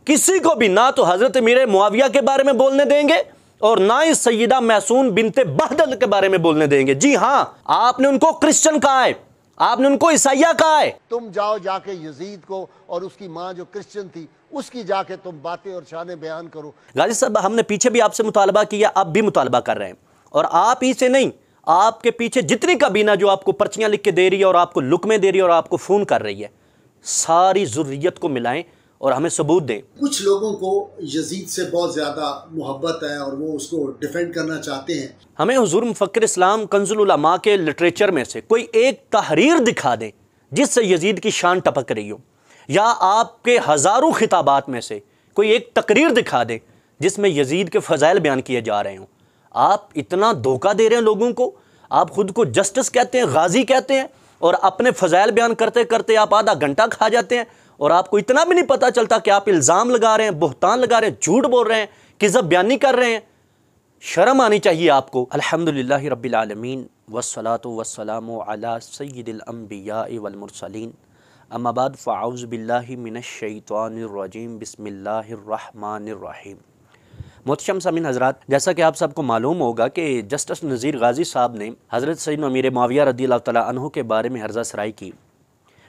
किसी को भी ना तो हजरत मीर मुआविया के बारे में बोलने देंगे और ना ही सैयदा मैसून बिनते बहदल के बारे में बोलने देंगे। जी हाँ, आपने उनको क्रिश्चियन कहा है, आपने उनको ईसाइया कहा है। तुम जाओ जाके यजीद को और उसकी माँ जो क्रिश्चियन थी उसकी जाके तुम बातें और शाने बयान करो। गाजी साहब, हमने पीछे भी आपसे मुतालबा किया, अब भी मुतालबा कर रहे हैं, और आप ही से नहीं, आपके पीछे जितनी काबीना जो आपको पर्चियां लिख के दे रही है और आपको लुकमे दे रही है और आपको फ़ोन कर रही है, सारी ज़ुर्रियत को मिलाएं और हमें सबूत दें। कुछ लोगों को यजीद से बहुत ज़्यादा मोहब्बत है और वो उसको डिफेंड करना चाहते हैं। हमें हुजूर मुफक्किर इस्लाम कंजुल उलमा के लिटरेचर में से कोई एक तहरीर दिखा दें जिससे यजीद की शान टपक रही हो, या आपके हज़ारों खिताबात में से कोई एक तकरीर दिखा दें जिसमें यजीद के फ़ज़ाइल बयान किए जा रहे हों। आप इतना धोखा दे रहे हैं लोगों को, आप खुद को जस्टिस कहते हैं, गाजी कहते हैं, और अपने फ़ज़ाइल बयान करते करते आप आधा घंटा खा जाते हैं और आपको इतना भी नहीं पता चलता कि आप इल्ज़ाम लगा रहे हैं, बुहतान लगा रहे हैं, झूठ बोल रहे हैं, किज़ब बयानी कर रहे हैं। शर्म आनी चाहिए आपको। अल्हम्दुलिल्लाहि रब्बिल आलमीन वस्सलातु वस्सलामु अला सय्यिदिल अंबिया वल मुरसलीन, अम्मा बाद फ़अऊज़ु बिल्लाहि मिनश शैतानिर रजीम, बिस्मिल्लाहिर रहमानिर रहीम। मोहतरम सामीन हज़रात, जैसा कि आप सबको मालूम होगा कि जस्टिस नज़ीर गाज़ी साहब ने हज़रत सैयदना अमीर मुआविया रज़ियल्लाहु तआला अन्हु के बारे में हर्ज़ा सराई की,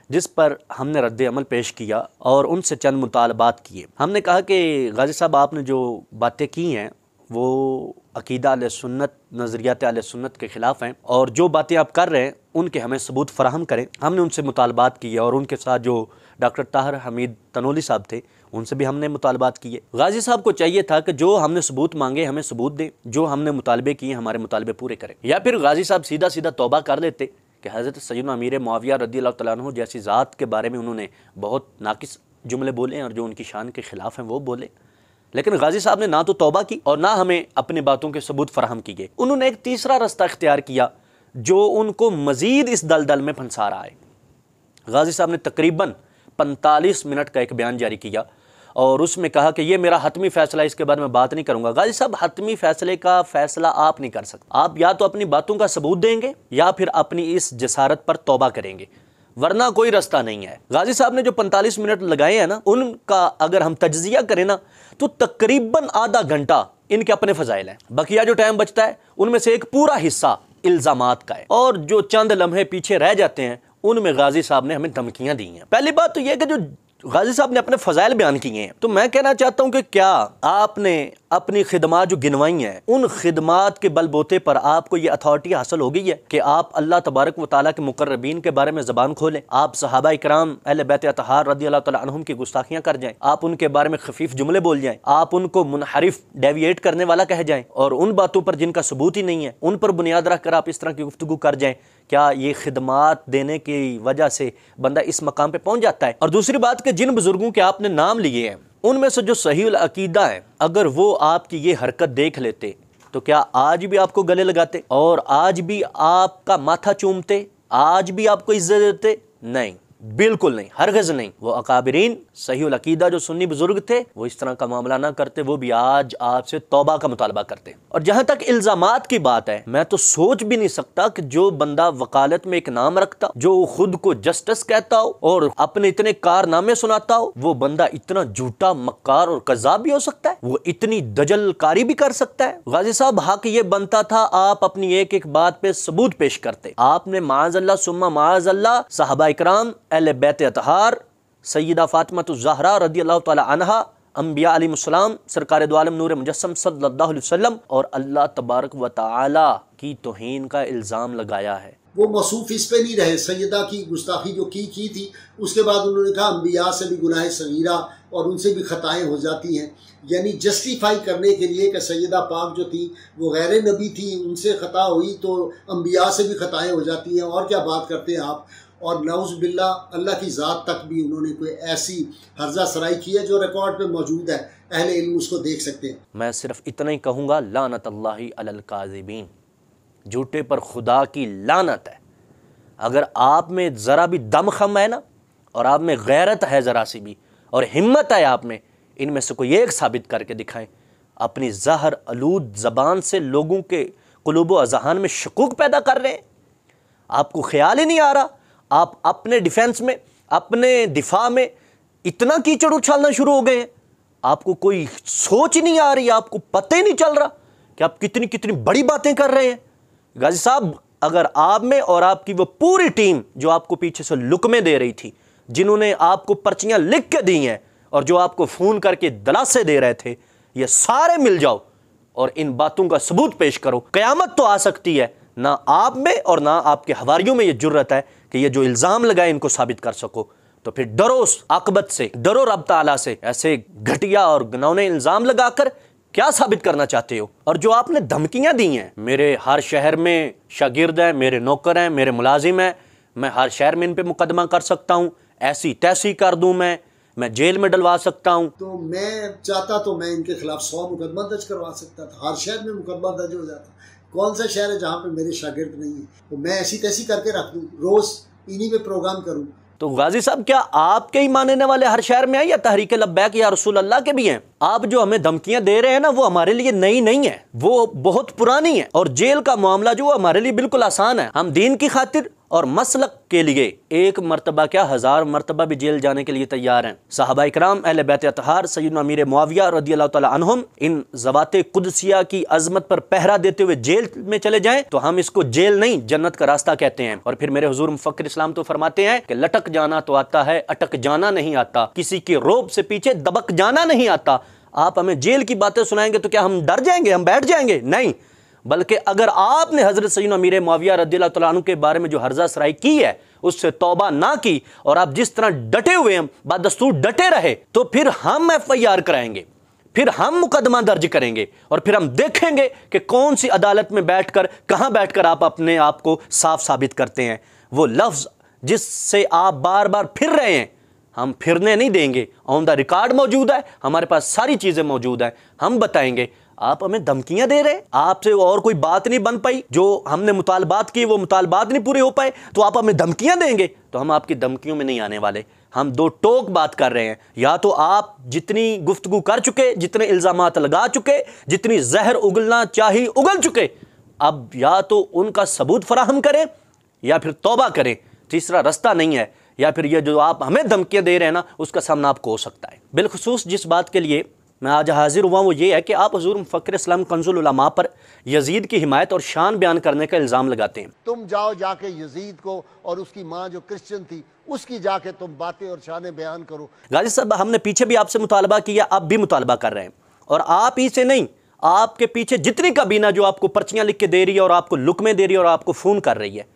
जिस पर हमने रद्द अमल पेश किया और उनसे चंद मुतालबात किए। हमने कहा कि गाज़ी साहब, आपने जो बातें की हैं वो अक़ीदा अहले सुन्नत, नज़रियात अहले सुन्नत के ख़िलाफ़ हैं, और जो बातें आप कर रहे हैं उनके हमें सबूत फ़राहम करें। हमने उनसे मुतालबात किए और उनके साथ जो डॉक्टर ताहिर हमीद तनोली साहब थे उनसे भी हमने मुतालबात किए। गाज़ी साहब को चाहिए था कि जो हमने सबूत मांगे हमें सबूत दें, जो हमने मुतालबे किए हमारे मुतालबे पूरे करें, या फिर गाज़ी साहब सीधा सीधा तौबा कर लेते कि हज़रत सैयदना अमीर मुआविया रज़ियल्लाहु तआला अन्हु जैसी ज़ात के बारे में उन्होंने बहुत नाकिस जुमले बोले और जो उनकी शान के ख़िलाफ़ हैं वो बोले। लेकिन गाज़ी साहब ने ना तो तौबा की और ना हमें अपनी बातों के सबूत फराहम किए। उन्होंने एक तीसरा रास्ता इख्तियार किया जो उनको मज़ीद इस दलदल में फंसा रहा है। गाज़ी साहब ने तकरीबन 45 मिनट का एक बयान जारी किया और उसमें कहा कि ये मेरा हतमी फ़ैसला, इसके बारे में बात नहीं करूँगा। गाज़ी साहब, हतमी फ़ैसले का फ़ैसला आप नहीं कर सकते। आप या तो अपनी बातों का सबूत देंगे या फिर अपनी इस जसारत पर तौबा करेंगे, वरना कोई रास्ता नहीं है। गाज़ी साहब ने जो 45 मिनट लगाए हैं ना, उनका अगर हम तज्जिया करें ना तो तकरीबन आधा घंटा इनके अपने फ़ज़ाइल हैं। बकिया जो टाइम बचता है उनमें से एक पूरा हिस्सा इल्ज़ामात का है, और जो चंद लम्हे पीछे रह जाते हैं उनमें गाज़ी साहब ने हमें धमकियाँ दी हैं। पहली बात तो यह कि जो गाज़ी साहब ने अपने फ़ज़ाइल बयान किए हैं, तो मैं कहना चाहता हूँ कि क्या आपने अपनी खिदमात जो गिनवाई हैं उन खिदमात के बलबूते पर आपको ये अथॉरिटी हासिल हो गई है कि आप अल्लाह तबारक व तआला के मुकर्रबीन के बारे में ज़बान खोलें, आप सहाबा इकराम अहले बैत अतहार रज़ियल्लाहु तआला अन्हुम की गुस्ताखियाँ कर जाएँ, आप उनके बारे में खफीफ जुमले बोल जाएँ, आप उनको मुनहरिफ डेविएट करने वाला कह जाएँ, और उन बातों पर जिनका सबूत ही नहीं है उन पर बुनियाद रख कर आप इस तरह की गुफ्तगू कर जाएँ। क्या ये खिदमात देने की वजह से बंदा इस मकाम पे पहुँच जाता है? और दूसरी बात कि जिन बुजुर्गों के आपने नाम लिए हैं उनमें से जो सहीउल अकीदा है, अगर वो आपकी ये हरकत देख लेते तो क्या आज भी आपको गले लगाते और आज भी आपका माथा चूमते, आज भी आपको इज्जत देते? नहीं, बिल्कुल नहीं, हरगिज़ नहीं। वो अकाबिरीन सहीउल अकीदा जो सुन्नी बुजुर्ग थे वो इस तरह का मामला ना करते, वो भी आज आपसे तौबा का मुतालबा करते। और जहाँ तक इल्ज़ामात की बात है, मैं तो सोच भी नहीं सकता कि जो बंदा वकालत में एक नाम रखता, जो खुद को जस्टिस कहता हो और अपने इतने कारनामे सुनाता हो, वो बंदा इतना झूठा, मक्कार और कज़्ज़ाब भी हो सकता है, वो इतनी दजलकारी भी कर सकता है। गाज़ी साहब, हक ये बनता था आप अपनी एक एक बात पे सबूत पेश करते। आपने माअज़ल्लाह सुम्मा माअज़ल्लाह सहाबा इकराम अहले बैत अतहार सय्यदा फ़ातिमातुज़ ज़हरा रज़ियल्लाहु तआला अन्हा, अंबिया अलैहिमुस्सलाम, सरकार दो आलम नूर मुजस्सम सल्लल्लाहु अलैहि वसल्लम और अल्लाह तबारक व तआला की तौहीन का इल्ज़ाम लगाया है। वो मौसूफ इस पे नहीं रहे, सैयदा की गुस्ताखी जो की थी उसके बाद उन्होंने कहा अंबिया से भी गुनाह सगीरा और उनसे भी ख़ताएँ हो जाती हैं, यानी जस्टिफाई करने के लिए कि सैयदा पाक जो थी वो गैर नबी थी, उनसे ख़ता हुई तो अंबिया से भी ख़ताएँ हो जाती हैं, और क्या बात करते हैं आप। और नऊज़ बिल्ला, अल्लाह की ज़ात तक भी उन्होंने कोई ऐसी हर्जा सराई की है जो रिकॉर्ड पे मौजूद है, अहले इल्म उसको देख सकते हैं। मैं सिर्फ इतना ही कहूँगा, लानतल्लाहि अलल काज़िबीन, झूठे पर खुदा की लानत है। अगर आप में ज़रा भी दम खम है ना, और आप में गैरत है ज़रा सी भी, और हिम्मत है आप में, इनमें से कोई एक साबित करके दिखाएं। अपनी ज़हर आलूद ज़बान से लोगों के क़ुलूब व अज़हान में शकूक पैदा कर रहे हैं। आपको ख्याल ही नहीं आ रहा, आप अपने डिफेंस में, अपने दिफा में इतना कीचड़ उछालना शुरू हो गए हैं। आपको कोई सोच नहीं आ रही, आपको पता ही नहीं चल रहा कि आप कितनी कितनी बड़ी बातें कर रहे हैं। गाजी साहब, अगर आप में और आपकी वो पूरी टीम जो आपको पीछे से लुकमे दे रही थी, जिन्होंने आपको पर्चियां लिख के दी हैं और जो आपको फ़ोन करके दलासे दे रहे थे, ये सारे मिल जाओ और इन बातों का सबूत पेश करो। क़यामत तो आ सकती है, ना आप में और ना आपके हवारियों में ये जुर्रत है कि ये जो इल्ज़ाम लगाए इनको साबित कर सको। तो फिर डरो उस आकबत से, डरो रब ताला से। ऐसे घटिया और घिनौने इल्ज़ाम लगाकर क्या साबित करना चाहते हो? और जो आपने धमकियां दी हैं, मेरे हर शहर में शागिर्द हैं, मेरे नौकर हैं, मेरे मुलाजिम हैं, मैं हर शहर में इन पे मुकदमा कर सकता हूँ, ऐसी तैसी कर दूँ, मैं जेल में डलवा सकता हूँ। तो मैं चाहता तो मैं इनके खिलाफ 100 मुकदमा दर्ज करवा सकता था, हर शहर में मुकदमा दर्ज हो जाता। कौन सा शहर है जहाँ पे मेरे शागिर्द नहीं है? तो मैं ऐसी तैसी करके रख दूँ, रोज़ इन्हीं पे प्रोग्राम करूँ। तो गाजी साहब, क्या आपके ही मानने वाले हर शहर में हैं या तहरीक लब्बैक या रसूल अल्लाह के भी हैं? आप जो हमें धमकियां दे रहे हैं ना, वो हमारे लिए नई नहीं है, वो बहुत पुरानी है। और जेल का मामला जो हमारे लिए बिल्कुल आसान है। हम दीन की खातिर और मसलक के लिए एक मरतबा क्या 1000 मरतबा भी जेल जाने के लिए तैयार हैं। सहाबा इकराम अहले बैत अतहार सैयदना अमीर मुआविया रदियल्लाहु ताला अन्हुम इन ज़वाते कुदसिया की अजमत पर पहरा देते हुए जेल में चले जाएं तो हम इसको जेल नहीं, जन्नत का रास्ता कहते हैं। और फिर मेरे हुजूर मुफक्किर इस्लाम तो फरमाते हैं कि लटक जाना तो आता है, अटक जाना नहीं आता, किसी के रोब से पीछे दबक जाना नहीं आता। आप हमें जेल की बातें सुनाएंगे तो क्या हम डर जाएंगे, हम बैठ जाएंगे? नहीं, बल्कि अगर आपने हज़रत सैयदना अमीर मुआविया रज़ियल्लाहु तआला अन्हु के बारे में जो हर्जा सराई की है उससे तौबा ना की और आप जिस तरह डटे हुए हैं, बादस्तूर डटे रहे, तो फिर हम FIR कराएंगे, फिर हम मुकदमा दर्ज करेंगे और फिर हम देखेंगे कि कौन सी अदालत में बैठकर, कहाँ बैठकर आप अपने आप को साफ साबित करते हैं। वो लफ्ज़ जिससे आप बार बार फिर रहे हैं, हम फिरने नहीं देंगे। ऑन द रिकॉर्ड मौजूद है, हमारे पास सारी चीज़ें मौजूद हैं, हम बताएंगे। आप हमें धमकियां दे रहे हैं, आपसे और कोई बात नहीं बन पाई, जो हमने मुतालबात किए वो मुतालबात नहीं पूरे हो पाए, तो आप हमें धमकियां देंगे? तो हम आपकी धमकियों में नहीं आने वाले। हम दो टोक बात कर रहे हैं, या तो आप जितनी गुफ्तगू कर चुके, जितने इल्ज़ामात लगा चुके, जितनी जहर उगलना चाहिए उगल चुके, अब या तो उनका सबूत फराहम करें या फिर तौबा करें। तीसरा रास्ता नहीं है। या फिर ये जो आप हमें धमकियां दे रहे हैं ना, उसका सामना आपको हो सकता है। बिलखुसूस जिस बात के लिए मैं आज हाजिर हुआ वो ये है कि आप हुजूर मुफक्किर इस्लाम कंजुल उलमा पर यजीद की हिमायत और शान बयान करने का इल्ज़ाम लगाते हैं। तुम जाओ जाके यजीद को और उसकी माँ जो क्रिश्चियन थी उसकी जाके तुम बातें और शाने बयान करो। गाजी साहब, हमने पीछे भी आपसे मुतालबा किया, अब भी मुतालबा कर रहे हैं, और आप ही से नहीं, आपके पीछे जितनी काबीना जो आपको पर्चियाँ लिख के दे रही है और आपको लुकमे दे रही है और आपको फ़ोन कर रही है,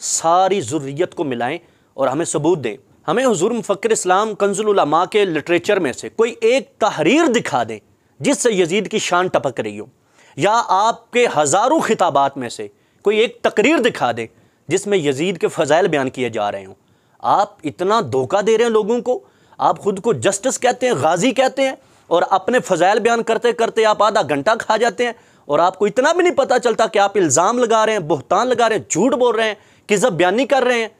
सारी ज़ुर्रियत को मिलाएं और हमें सबूत दें। हमें हुजूर मुफक्किर इस्लाम कंजुल उलमा के लिटरेचर में से कोई एक तहरीर दिखा दें जिससे यजीद की शान टपक रही हो, या आपके हज़ारों खिताबात में से कोई एक तकरीर दिखा दें जिसमें यजीद के फ़ज़ाइल बयान किए जा रहे हों। आप इतना धोखा दे रहे हैं लोगों को, आप ख़ुद को जस्टिस कहते हैं, गाजी कहते हैं, और अपने फ़ज़ाइल बयान करते करते आप आधा घंटा खा जाते हैं और आपको इतना भी नहीं पता चलता कि आप इल्ज़ाम लगा रहे हैं, बुहतान लगा रहे हैं, झूठ बोल रहे हैं, किज़ब बयानी कर रहे हैं।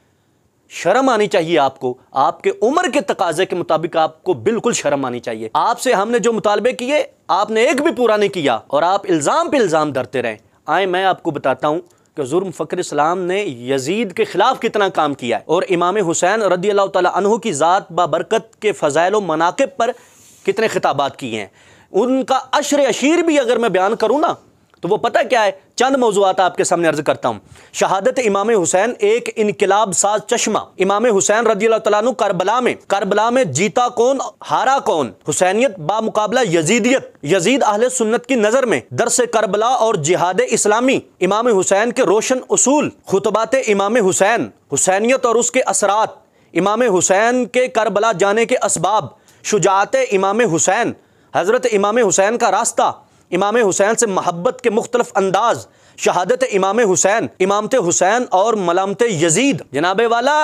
शर्म आनी चाहिए आपको, आपके उम्र के तकाजे के मुताबिक आपको बिल्कुल शर्म आनी चाहिए। आपसे हमने जो मुतालबे किए आपने एक भी पूरा नहीं किया और आप इल्ज़ाम पे इल्ज़ाम धरते रहे। आए मैं आपको बताता हूँ कि हुज़ूर मुफक्किर इस्लाम ने यजीद के ख़िलाफ़ कितना काम किया है और इमाम हुसैन रज़ियल्लाहु ताला अन्हु की ज़ात बाबरकत के फ़ज़ाइल व मनाक़िब पर कितने खिताबात किए हैं। उनका अशर अशीर भी अगर मैं बयान करूँ ना तो वो पता क्या है, चंद मौज़ूआत आपके सामने अर्ज़ करता हूँ। शहादत इमाम हुसैन एक इनकलाब साज चश्मा। इमाम हुसैन रज़ियल्लाहु ताला अन्हु करबला में जीता कौन हारा कौन, हुसैनियत बामुकाबला यजीदियत, यजीद अहले सुन्नत की नज़र में, दरस करबला और जिहाद इस्लामी, इमाम हुसैन के रोशन उसूल, खुतबात इमाम हुसैन, हुसैनियत और उसके असरात, इमाम हुसैन के करबला जाने के असबाब, शुजाअत इमाम हुसैन, हज़रत इमाम हुसैन का रास्ता, इमाम हुसैन से मोहब्बत के मुख्तलिफ अंदाज, शहादत इमाम हुसैन, इमामत हुसैन और मलामत यजीद। जनाबे वाला,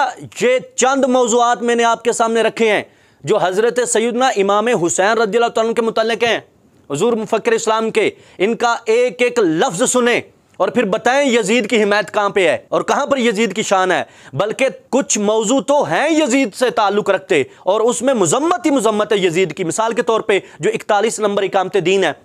ये चंद मौज़ूआत मैंने आपके सामने रखे हैं जो हज़रत सैयदना इमाम हुसैन रज़ियल्लाहु ताला अन्हु के मुतल्लिक़ हैं, हुज़ूर मुफक्किर इस्लाम के। इनका एक एक लफ्ज़ सुने और फिर बताएं यजीद की हिमायत कहाँ पे है और कहाँ पर यजीद की शान है। बल्कि कुछ मौजू तो हैं यजीद से ताल्लुक़ रखते और उसमें मुज़म्मत ही मुज़म्मत है यजीद की। मिसाल के तौर पर जो 41 नंबर इकामत दीन है,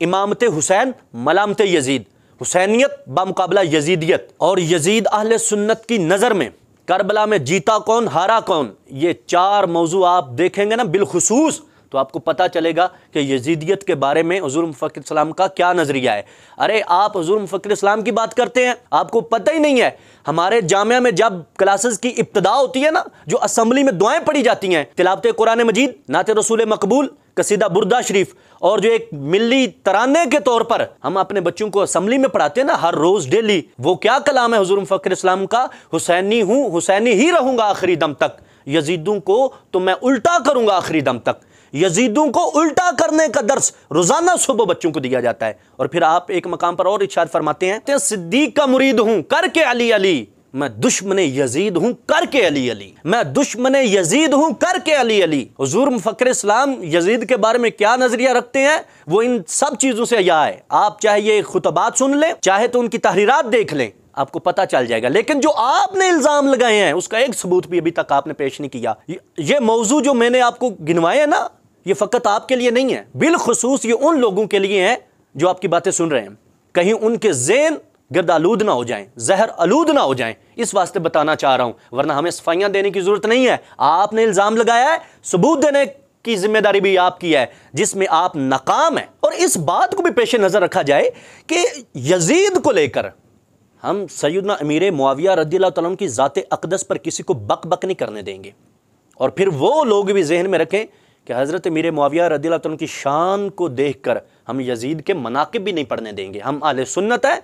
इमामत हुसैन मलामत यजीद, हुसैनियत बामुकाबला यजीदियत, और यजीद अहले सुन्नत की नज़र में करबला में जीता कौन हारा कौन। ये 4 मौजू आप देखेंगे ना, बिलखुसूस तो आपको पता चलेगा कि यजीदियत के बारे में हुज़ूर मुफ़क्किर इस्लाम का क्या नज़रिया है। अरे आप हुज़ूर मुफ़क्किर इस्लाम की बात करते हैं, आपको पता ही नहीं है हमारे जामिया में जब क्लासेस की इब्तिदा होती है ना, जो असेंबली में दुआएं पढ़ी जाती हैं, तिलावत कुरान मजीद, नात रसूल मकबूल, कसीदा बुर्दा शरीफ, और जो एक मिली तराने के तौर पर हम अपने बच्चों को असेंबली में पढ़ाते हैं ना हर रोज डेली, वो क्या कलाम है हुज़ूर मुफ़क्किर इस्लाम का? हुसैनी हूँ, हुसैनी ही रहूंगा आखिरी दम तक, यजीदों को तो मैं उल्टा करूंगा आखिरी दम तक। यजीदों को उल्टा करने का दर्स रोजाना सुबह बच्चों को दिया जाता है। और फिर आप एक मकाम पर और इरशाद फरमाते हैं, सिद्दीक का मुरीद हूं करके अली अली, मैं दुश्मन यजीद हूं करके अली अली, मैं दुश्मन यजीद हूं करके अली अली। हुजूर मुफ़क्किर इस्लाम यजीद के बारे में क्या नजरिया रखते हैं, वो इन सब चीजों से आया है। आप चाहे ये खुतबात सुन लें, चाहे तो उनकी तहरीरात देख लें, आपको पता चल जाएगा। लेकिन जो आपने इल्जाम लगाए हैं उसका एक सबूत भी अभी तक आपने पेश नहीं किया। ये मौजू जो मैंने आपको गिनवाए हैं ना, ये फकत आपके लिए नहीं है, बिलखुसूस ये उन लोगों के लिए है जो आपकी बातें सुन रहे हैं, कहीं उनके ज़ेन गिरद आलूद ना हो जाएं, जहर आलूद ना हो जाएं, इस वास्ते बताना चाह रहा हूं। वरना हमें सफाइयां देने की जरूरत नहीं है। आपने इल्जाम लगाया है, सबूत देने की जिम्मेदारी भी आपकी है, जिसमें आप नाकाम हैं। और इस बात को भी पेश नजर रखा जाए कि यजीद को लेकर हम सैयदना अमीर मुआविया रज़ियल्लाहु तआला अन्हु की ज़ात अक़दस पर किसी को बक बक नहीं करने देंगे। और फिर वो लोग भी जहन में रखें कि हज़रत अमीर मुआविया रज़ियल्लाहु तआला अन्हु की शान को देख कर हम यजीद के मनाक़िब भी नहीं पढ़ने देंगे। हम अहले सुन्नत है,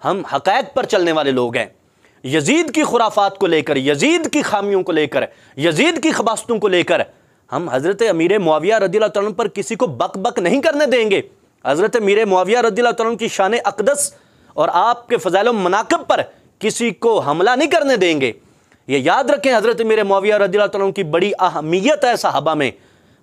हम हक़ाइक़ पर चलने वाले लोग हैं। यजीद की खुराफात को लेकर, यजीद की खामियों को लेकर, यजीद की खबासतों को लेकर हम हज़रत अमीर मुआविया रज़ियल्लाहु तआला अन्हु पर किसी को बक बक नहीं करने देंगे। हज़रत अमीर मुआविया रज़ियल्लाहु तआला अन्हु की शान अक़दस और आपके फ़ज़ाइल व मनाक़िब पर किसी को हमला नहीं करने देंगे। ये याद रखें, हज़रत अमीर मुआविया रज़ियल्लाहु तआला अन्हु की बड़ी अहमियत है सहाबा में।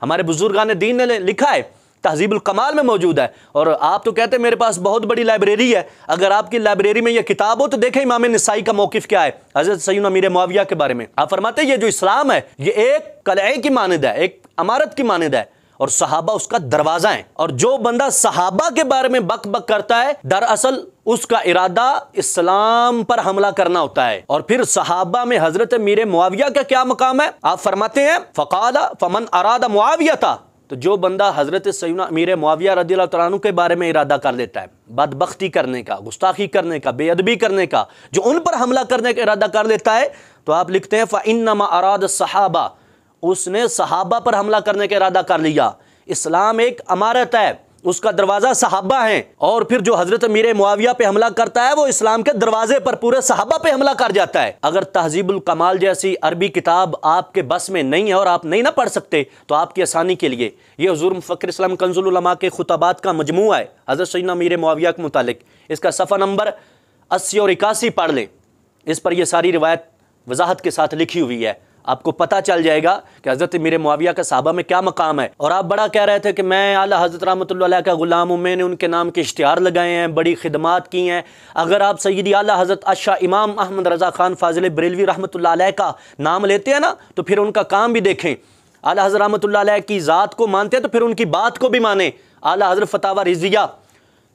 हमारे बुजुर्गान दीन ने लिखा है, तहज़ीबुल कमाल में मौजूद है। और आप तो कहते हैं मेरे पास बहुत बड़ी लाइब्रेरी है, अगर आपकी लाइब्रेरी में यह किताब हो तो देखें इमाम नसाई का मौक़िफ़ क्या है हज़रत सैयदना अमीर मुआविया के बारे में। आप फरमाते हैं ये जो इस्लाम है ये एक कलए की मानद है, एक अमारत की मानद है, और सहाबा उसका दरवाजा है। और जो बंदा सहाबा के बारे में बक बक करता है, दरअसल उसका इरादा इस्लाम पर हमला करना होता है। और फिर सहाबा में हजरत अमीर मुआविया का क्या मकाम है? आप फरमाते हैं, फ़क़ाला फ़मन अरादा मुआविया था, तो जो बंदा हजरत सैयदना अमीर मुआविया रज़ियल्लाहु तआला अन्हु के बारे में इरादा कर लेता है, बदबख्ती करने का, गुस्ताखी करने का, बेअदबी करने का, जो उन पर हमला करने का इरादा कर लेता है, तो आप लिखते हैं फ़इन्नमा अराद सहाबा, उसने सहाबा पर हमला करने का इरादा कर लिया। इस्लाम एक अमारत है, उसका दरवाज़ा सहाबा है। और फिर जो हज़रत अमीर मुआविया पे हमला करता है वो इस्लाम के दरवाजे पर पूरे सहाबा पे हमला कर जाता है। अगर तहज़ीबुल कमाल जैसी अरबी किताब आपके बस में नहीं है और आप नहीं ना पढ़ सकते, तो आपकी आसानी के लिए ये हुज़ूर मुफ़क्किर इस्लाम कंज़ुल उलमा के खुतबात का मजमूआ है हज़रत सैयदना अमीर मुआविया के मुतालिक। इसका सफ़ा नंबर 80 और 81 पढ़ लें, इस पर यह सारी रिवायत वजाहत के साथ लिखी हुई है। आपको पता चल जाएगा कि हज़रत अमीर मुआविया का सहाबा में क्या मकाम है। और आप बड़ा कह रहे थे कि मैं आला हज़रत रहमतुल्लाह अलैह का ग़ुलाम हूँ, मैंने उनके नाम के इश्तिहार लगाए हैं, बड़ी खिदमात की हैं। अगर आप सैयदी आला हज़रत अशा इमाम अहमद रज़ा ख़ान फ़ाज़िल बरेलवी रहमतुल्लाह अलैह का नाम लेते हैं ना, तो फिर उनका काम भी देखें। आला हज़रत रहमतुल्लाह अलैह की ज़ात को मानते हैं तो फिर उनकी बात को भी माने। आला हज़रत फ़तावा रिज़िया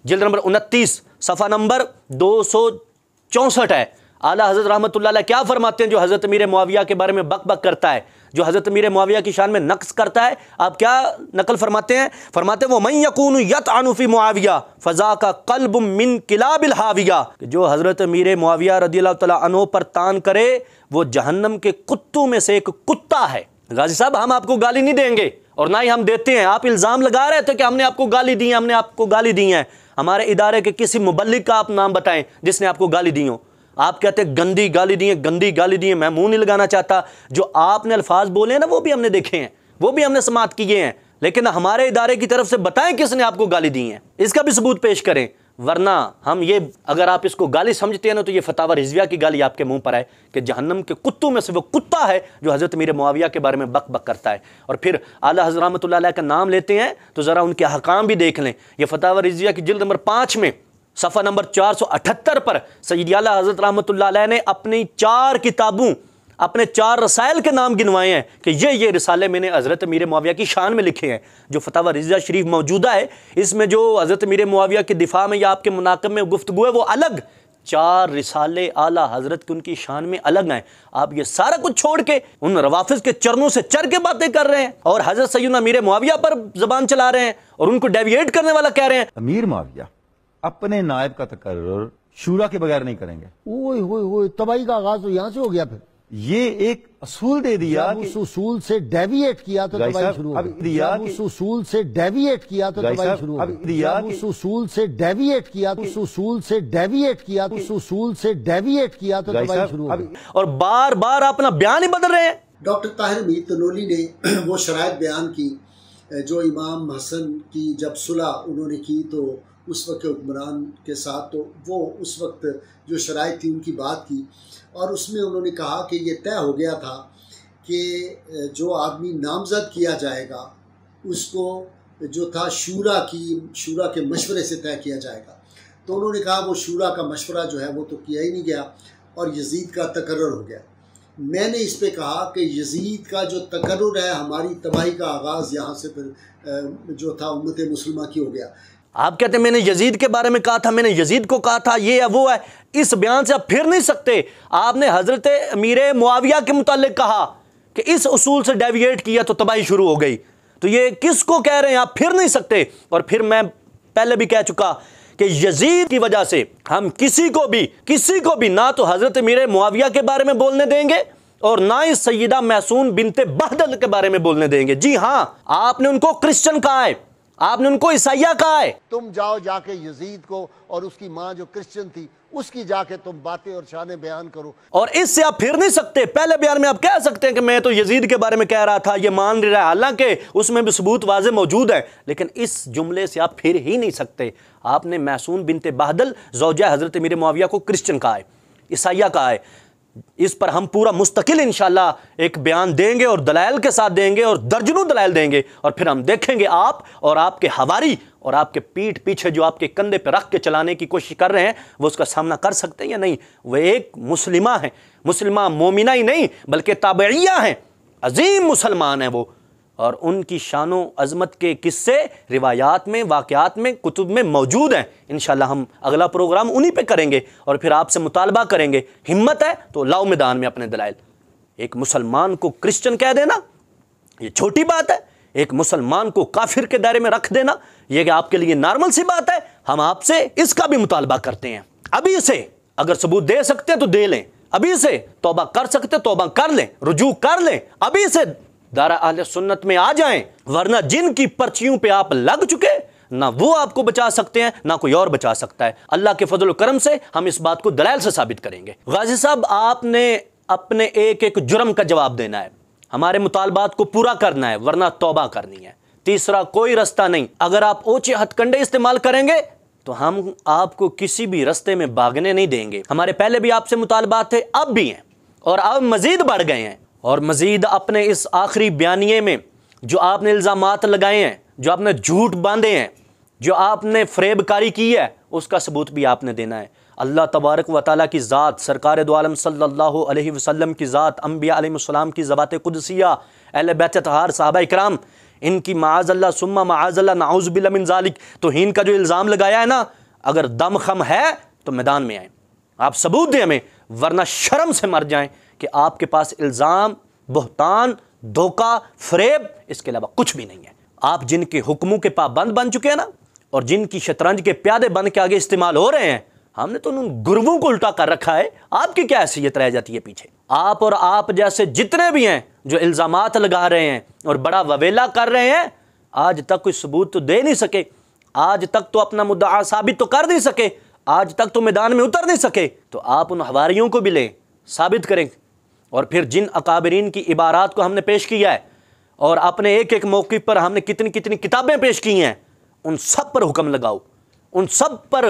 जिल्द नंबर 29 सफ़ा नंबर 264 है। आला हज़रत रहमतुल्लाह अलैह क्या फरमाते हैं, जो हज़रत अमीर मुआविया के बारे में बक बक करता है, जो हज़रत अमीर मुआविया की शान में नक्स करता है, आप क्या नकल फरमाते हैं? फरमाते हैं वो मन यकूनु यतअनु फी मुआविया फ़ज़ा का क़ल्ब मिन किलाबिल हाविया, जो हज़रत अमीर मुआविया रज़ियल्लाहु तआला अन्हु पर तान करे वो जहन्नम के कुत्तों में से एक कुत्ता है। गाजी साहब, हम आपको गाली नहीं देंगे और ना ही हम देते हैं। आप इल्ज़ाम लगा रहे थे कि हमने आपको गाली दी है, हमने आपको गाली दी है। हमारे इदारे के किसी मुबल्लिग का आप नाम बताएं जिसने आपको गाली दी हो। आप कहते हैं गंदी गाली दी है, गंदी गाली दी है, मैं मुंह नहीं लगाना चाहता। जो आपने अल्फाज बोले हैं ना, वो भी हमने देखे हैं, वो भी हमने समात किए हैं, लेकिन हमारे इदारे की तरफ से बताएं किसने आपको गाली दी है, इसका भी सबूत पेश करें। वरना हम ये, अगर आप इसको गाली समझते हैं ना, तो ये फतावा रिज़विया की गाली आपके मुंह पर है कि जहन्नम के कुत्तों में से वो कुत्ता है जो हज़रत अमीर मुआविया के बारे में बक बक करता है। और फिर आला हज़रत रहमतुल्लाह अलैह का नाम लेते हैं तो ज़रा उनके हकाम भी देख लें। ये फतावा रिज़विया की जिल्द नंबर 5 में सफ़ा नंबर 478 पर सैयदी आला हज़रत रहमतुल्लाह अलैह ने अपनी 4 किताबों, अपने 4 रसाइल के नाम गिनवाए हैं कि ये रिसाले मैंने हज़रत अमीर मुआविया की शान में लिखे हैं। जो फतावा रिज़विया शरीफ मौजूदा है, इसमें जो हज़रत अमीर मुआविया के दिफा में या आपके मुनाक़ब में गुफ्तगू है वो अलग 4 रिसाले आला हजरत की उनकी शान में अलग हैं, आप ये सारा कुछ छोड़ के उन रवाफिज के चरणों से चढ़ के बातें कर रहे हैं और हजरत सैयदना अमीर मुआविया पर जबान चला रहे हैं और उनको डेविएट करने वाला कह रहे हैं। अमीर मुआविया अपने नायब का तकर्रुर शूरा के बगैर नहीं करेंगे। ओए होए होए, तबाही का आगाज तो यहाँ से हो गया। फिर ये एक असूल दे दिया कि उस उसूल से डेविएट किया तो तबाही शुरू हो गई। उस उसूल से डेविएट किया तो तबाही शुरू हो गई। उस उसूल से डेविएट किया, उस उसूल से डेविएट किया, उस उसूल से डेविएट किया तो तबाही शुरू हो गई। और बार बार अपना बयान ही बदल रहे हैं। डॉक्टर ताहिर मीर तनोली ने वो शराइत बयान की जो इमाम हसन की जब सुलह उन्होंने की तो उस वक्त के हुक्मरान के साथ, तो वो उस वक्त जो शराइत थी उनकी बात की और उसमें उन्होंने कहा कि ये तय हो गया था कि जो आदमी नामजद किया जाएगा उसको जो था शूरा के मशवरे से तय किया जाएगा। तो उन्होंने कहा वो शूरा का मशवरा जो है वो तो किया ही नहीं गया और यजीद का तकर्रुर हो गया। मैंने इस पे कहा कि यजीद का जो तकर्रुर है हमारी तबाही का आगाज़ यहाँ से फिर जो था उम्मत मुसलमा की हो गया। आप कहते हैं मैंने यजीद के बारे में कहा था, मैंने यजीद को कहा था, ये है वो है। इस बयान से आप फिर नहीं सकते। आपने हजरत अमीर मुआविया के मुतालिक कहा कि इस उसूल से डेविएट किया तो तबाही शुरू हो गई, तो ये किसको कह रहे हैं? आप फिर नहीं सकते। और फिर मैं पहले भी कह चुका कि यजीद की वजह से हम किसी को भी ना तो हजरत अमीर मुआविया के बारे में बोलने देंगे और ना ही सैयदा महसून बिनते बहदल के बारे में बोलने देंगे। जी हाँ, आपने उनको क्रिश्चियन कहा है, आपने उनको ईसाइया कहा है। तुम जाओ जाके यजीद को और उसकी माँ जो क्रिश्चियन थी उसकी जाके तुम बातें और शाने बयान करो। और इससे आप फिर नहीं सकते। पहले बयान में आप कह सकते हैं कि मैं तो यजीद के बारे में कह रहा था, ये मान रहा है, हालांकि उसमें भी सबूत वाज़े मौजूद है, लेकिन इस जुमले से आप फिर ही नहीं सकते। आपने महसून बिनते बहदल ज़ौजा हज़रत अमीर मुआविया को क्रिश्चियन कहा है, ईसाइया कहा है। इस पर हम पूरा मुस्तकिल इंशाल्लाह एक बयान देंगे और दलाइल के साथ देंगे और दर्जनों दलाइल देंगे और फिर हम देखेंगे आप और आपके हवारी और आपके पीठ पीछे जो आपके कंधे पे रख के चलाने की कोशिश कर रहे हैं वो उसका सामना कर सकते हैं या नहीं। वह एक मुस्लिमा है, मुस्लिमा मोमिना ही नहीं बल्कि ताबइया हैं, अजीम मुसलमान हैं वो, और उनकी शानो अज़मत के किस्से रिवायात में, वाक़यात में, कुतुब में मौजूद हैं। इंशाल्लाह हम अगला प्रोग्राम उन्हीं पे करेंगे और फिर आपसे मुतालबा करेंगे। हिम्मत है तो लाओ मैदान में अपने दलाइल। एक मुसलमान को क्रिश्चियन कह देना ये छोटी बात है, एक मुसलमान को काफिर के दायरे में रख देना ये कि आपके लिए नॉर्मल सी बात है। हम आपसे इसका भी मुतालबा करते हैं। अभी से अगर सबूत दे सकते हैं तो दे लें, अभी से तौबा कर सकते तौबा कर लें, रुजू कर लें, अभी से दारा अहले सुन्नत में आ जाएं, वरना जिनकी पर्चियों पे आप लग चुके ना वो आपको बचा सकते हैं ना कोई और बचा सकता है। अल्लाह के फजल करम से हम इस बात को दलाइल से साबित करेंगे। गाजी साहब, आपने अपने एक एक जुर्म का जवाब देना है, हमारे मुतालबात को पूरा करना है, वरना तौबा करनी है। तीसरा कोई रास्ता नहीं। अगर आप ओछे हथकंडे इस्तेमाल करेंगे तो हम आपको किसी भी रास्ते में भागने नहीं देंगे। हमारे पहले भी आपसे मुतालबात थे, अब भी हैं और अब मजीद बढ़ गए हैं। और मजीद अपने इस आखिरी बयानिए में जो आपने इल्ज़ामात लगाए हैं, जो आपने झूठ बांधे हैं, जो आपने फरेबकारी की है, उसका सबूत भी आपने देना है। अल्लाह तबारक व तआला की ज़ात, सरकार दो आलम सल्लल्लाहु अलैहि वसल्लम की ज़ात, अंबिया अलैहिस्सलाम की ज़बात कुदसिया, अहले बैत तहार, सहाबा इकराम, इनकी माअज़ल्लाह सुम्मा माअज़ल्लाह नाऊज़ु बिल्लाह मिन ज़ालिक तौहीन का जो इल्ज़ाम लगाया है ना, अगर दम खम है तो मैदान में आए, आप सबूत दें हमें, वरना शर्म से मर जाएं कि आपके पास इल्ज़ाम, बहतान, धोखा, फरेब, इसके अलावा कुछ भी नहीं है। आप जिनके हुक्मों के पाबंद बन चुके हैं ना, और जिनकी शतरंज के प्यादे बन के आगे इस्तेमाल हो रहे हैं, हमने तो उन गुरुओं को उल्टा कर रखा है। आपकी क्या हैसियत रह जाती है पीछे? आप और आप जैसे जितने भी हैं जो इल्ज़ामात लगा रहे हैं और बड़ा ववेला कर रहे हैं, आज तक कोई सबूत तो दे नहीं सके, आज तक तो अपना मुद्दा साबित तो कर नहीं सके, आज तक तो मैदान में उतर नहीं सके। तो आप उन हवारियों को भी लें, साबित करें। और फिर जिन अकाबरीन की इबारात को हमने पेश किया है और अपने एक एक मौक़िफ़ पर हमने कितनी कितनी किताबें पेश की हैं, उन सब पर हुक्म लगाओ, उन सब पर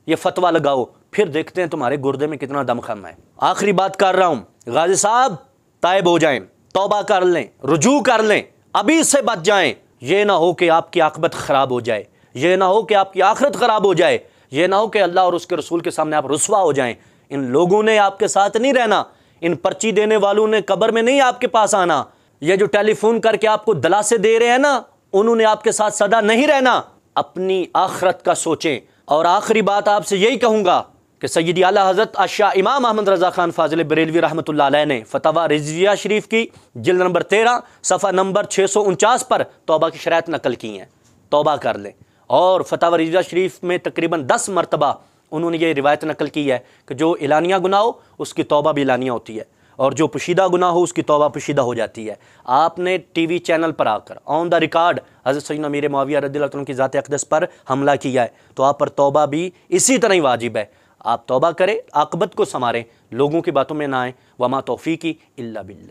यह फतवा लगाओ, फिर देखते हैं तुम्हारे गुर्दे में कितना दमखम है। आखिरी बात कर रहा हूँ, गाजी साहब ताइब हो जाएं, तौबा कर लें, रुजू कर लें, अभी से बच जाएं। ये ना हो कि आपकी आक़िबत ख़राब हो जाए, ये ना हो कि आपकी आखिरत ख़राब हो जाए, ये ना हो कि अल्लाह और उसके रसूल के सामने आप रुसवा हो जाएं। इन लोगों ने आपके साथ नहीं रहना, इन पर्ची देने वालों ने कब्र में नहीं आपके पास आना, ये जो टेलीफोन करके आपको दलासे दे रहे हैं ना, उन्होंने आपके साथ सदा नहीं रहना। अपनी आखिरत का सोचें। और आखिरी बात आपसे यही कहूँगा कि सैयदी आला हज़रत शाह इमाम अहमद रज़ा ख़ान फ़ाज़िल बरेलवी रहमतुल्लाह अलैह ने फ़तवा रिज़विया शरीफ की जिल्द नंबर 13 सफ़ा नंबर 649 पर तौबा की शराइत नकल की हैं, तौबा कर लें। और फ़तवा रिज़विया शरीफ में तकरीबन 10 मरतबा उन्होंने ये रिवायत नकल की है कि जो इलानिया गुनाह हो उसकी तौबा भी इलानिया होती है, और जो पोशीदा गुनाह हो उसकी तौबा पोशीदा हो जाती है। आपने टीवी चैनल पर आकर ऑन द रिकॉर्ड हज़रत सैयदना अमीर मुआविया रज़ियल्लाहु अन्हु की ज़ात अक़दस पर हमला किया है, तो आप पर तौबा भी इसी तरह ही वाजिब है। आप तौबा करें, आक़िबत को संवारें, लोगों की बातों में ना आए। वमा तौफ़ीक़ी इल्ला बिल्लाह।